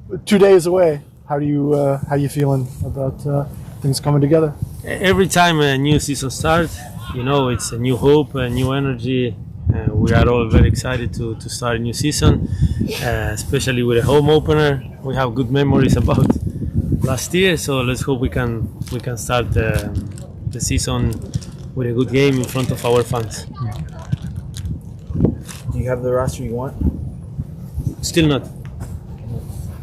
2 days away. How you feeling about things coming together? Every time a new season starts, it's a new hope, a new energy. We are all very excited to start a new season, especially with a home opener. We have good memories about last year, so let's hope we can start the season with a good game in front of our fans. Do you have the roster you want? Still not.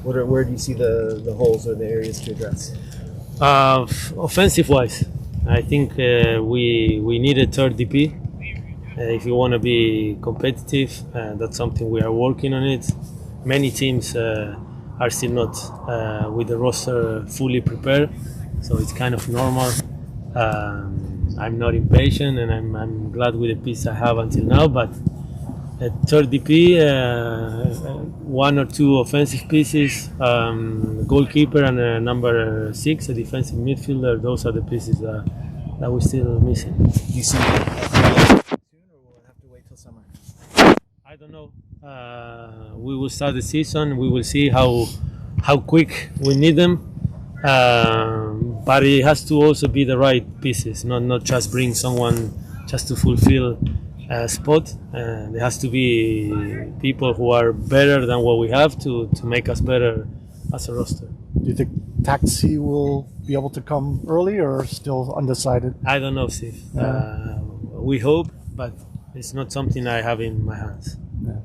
Where do you see the holes or the areas to address? Offensive-wise, I think we need a third DP. If you want to be competitive, that's something we are working on it. Many teams are still not with the roster fully prepared, so it's kind of normal. I'm not impatient, and I'm glad with the piece I have until now, but a third DP, one or two offensive pieces, goalkeeper, and a number 6, a defensive midfielder. Those are the pieces that we're still missing. Do you see it soon, or will it have to wait till summer? I don't know. We will start the season. We will see how quick we need them. But it has to also be the right pieces, not just bring someone just to fulfill spot. There has to be people who are better than what we have to make us better as a roster. Do you think Taxi will be able to come early or still undecided? I don't know, Steve. We hope, but it's not something I have in my hands. Yeah.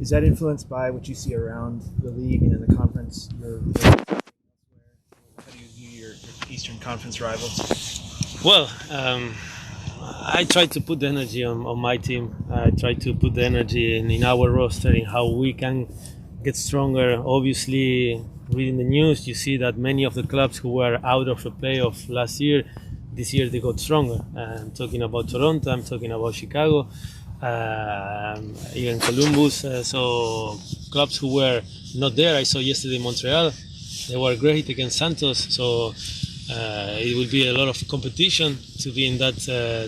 Is that influenced by what you see around the league and in the conference? How do you view your Eastern Conference rivals? Well, I try to put the energy on my team. I try to put the energy in our roster, in how we can get stronger. Obviously, reading the news, you see that many of the clubs who were out of the playoff last year, this year they got stronger. I'm talking about Toronto, I'm talking about Chicago, even Columbus. So clubs who were not there, I saw yesterday Montreal, they were great against Santos. So it will be a lot of competition to be in that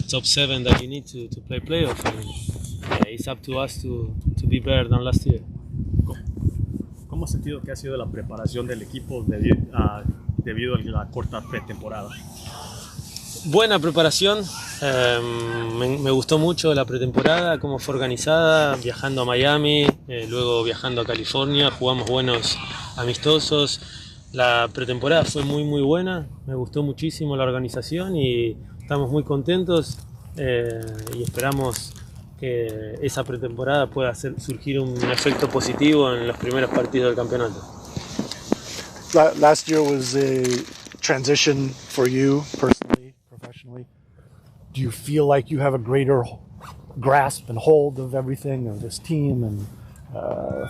top 7 that you need to play playoff. And it's up to us to be better than last year. ¿Cómo has sentido que ha sido la preparación del equipo debido a la corta pretemporada? Buena preparación. Me gustó mucho la pretemporada, cómo fue organizada, viajando a Miami, luego viajando a California, jugamos buenos amistosos. La pretemporada fue muy buena, me gustó muchísimo la organización y estamos muy contentos y esperamos que esa pretemporada pueda hacer surgir un efecto positivo en los primeros partidos del campeonato. Last year was a transition for you personally, professionally. Do you feel like you have a greater grasp and hold of everything, of this team, and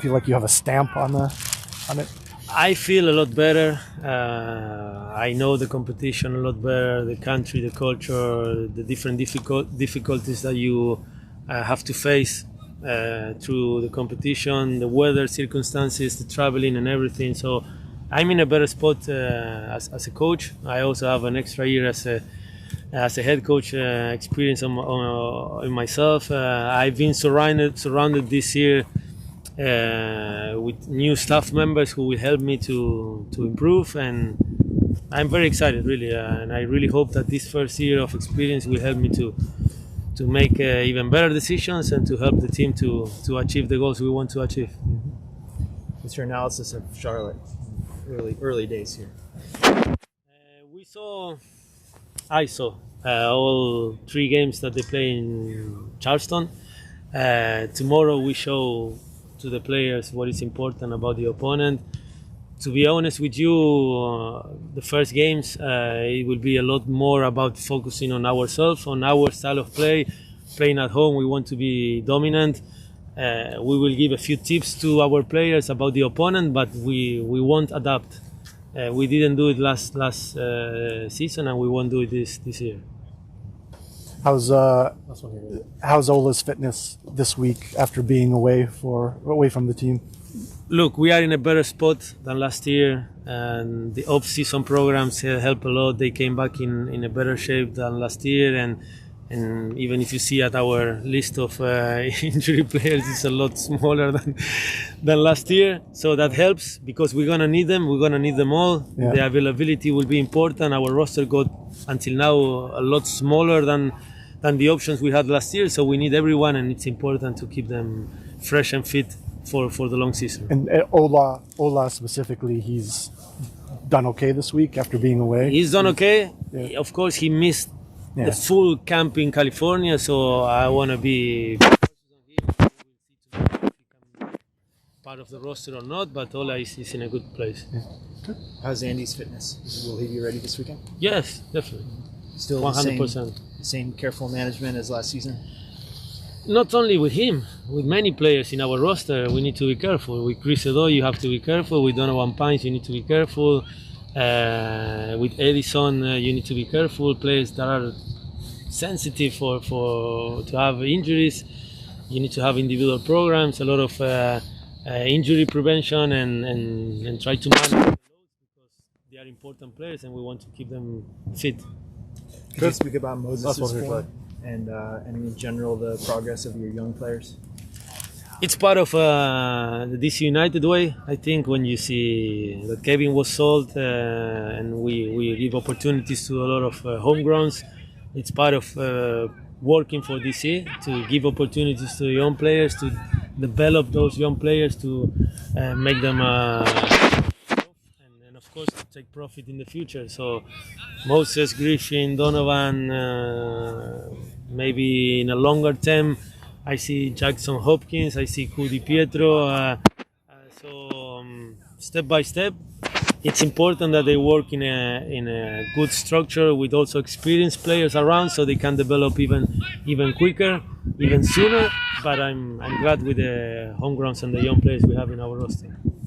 feel like you have a stamp on it? I feel a lot better. I know the competition a lot better, the country, the culture, the different difficulties that you have to face through the competition, the weather circumstances, the traveling and everything. So I'm in a better spot as a coach. I also have an extra year as a head coach experience in myself. I've been surrounded this year with new staff members who will help me to improve, and I'm very excited really, and I really hope that this first year of experience will help me to make even better decisions and to help the team to achieve the goals we want to achieve. What's your analysis of Charlotte early days here? I saw all 3 games that they play in Charleston. Tomorrow we show to the players what is important about the opponent. To be honest with you, the first games, it will be a lot more about focusing on ourselves, on our style of play. Playing at home, we want to be dominant. We will give a few tips to our players about the opponent, but we won't adapt. We didn't do it last season, and we won't do it this year. How's Ola's fitness this week after being away from the team? Look, we are in a better spot than last year, and the off-season programs help a lot. They came back in a better shape than last year, and and even if you see at our list of injury players, it's a lot smaller than last year. So that helps because we're gonna need them. We're gonna need them all. Yeah. The availability will be important. Our roster got until now a lot smaller than the options we had last year. So we need everyone, and it's important to keep them fresh and fit for the long season. And Ola specifically, he's done okay this week after being away. He's done okay. Yeah. Of course, he missed Yeah. the full camp in California, so I want to be cautious on him. We'll see tomorrow if he can be part of the roster or not, but Ola is in a good place. How's Andy's fitness? Will he be ready this weekend? Yes, definitely. Still 100%. the same careful management as last season? Not only with him, with many players in our roster, we need to be careful. With Chris Edo, you have to be careful. With Donovan Pines, you need to be careful. With Edison, you need to be careful. Players that are sensitive to have injuries, you need to have individual programs, a lot of injury prevention, and try to manage the loads because they are important players and we want to keep them fit. Could you speak about Moses' what we're form and in general the progress of your young players? It's part of the DC United way. I think when you see that Kevin was sold and we give opportunities to a lot of homegrowns, it's part of working for DC to give opportunities to young players, to develop those young players, to make them and of course to take profit in the future. So Moses, Griffin, Donovan, maybe in a longer term, I see Jackson Hopkins, I see Cudi Pietro. So step by step, it's important that they work in a good structure with also experienced players around, so they can develop even quicker, even sooner. But I'm glad with the homegrowns and the young players we have in our roster.